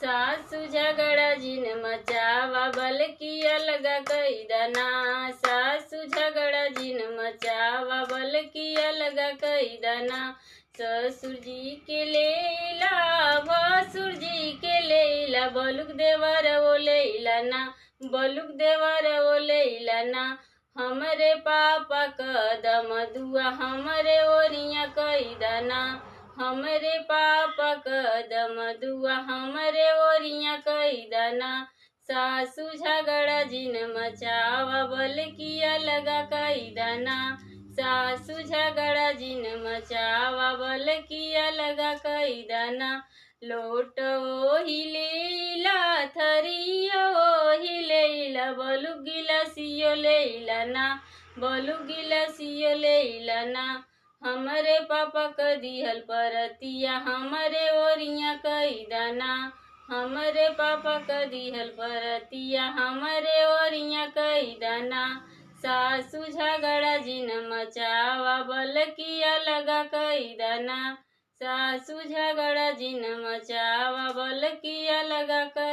सासु झगड़ा जिन मचावा बल्कि अलगा कैदना। सासु झगड़ा जिन मचावा बल्कि अलगा कैदना। ससुर जी के लेला भसुर जी के लेला बलुक देवर वो लेला ना। बलुक देवर वो लेला ना। हमरे पापा कदम दुआ हमरे ओरिया कैदना। हमरे पापा कदम दुआ हमरे ओरिया कैदना। सासु झगड़ा जिन मचावा बल्कि अलगा कैदना। सासु झगड़ा जिन मचावा बल्कि अलगा कैदना। लोट ओही लेला थरिया ओही लेला बलु गिलसियो लेला ना। बलु गिलसियो लेला ना। हमरे पापा क दिहल परतिया हमरे ओरिया कैदना। हमरे पापा क दिहल परतिया हमरे ओरिया कैदना। सासु झगड़ा जिन मचावा बल्कि अलगा कैदना। सासु झगड़ा जिन मचावा बल्कि अलगा कैदना।